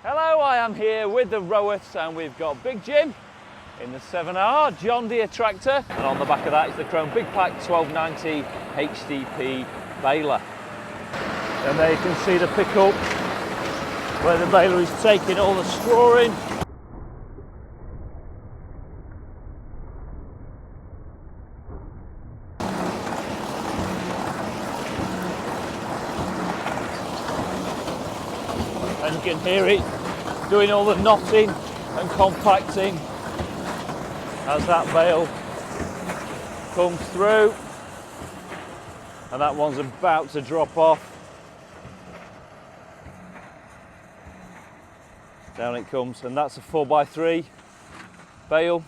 Hello, I am here with the Roworths and we've got Big Jim in the 7R John Deere tractor, and on the back of that is the Krone Big Pack 1290 HDP baler. And there you can see the pickup where the baler is taking all the straw in. And you can hear it doing all the knotting and compacting as that bale comes through, and that one's about to drop off. Down it comes, and that's a 4x3 bale.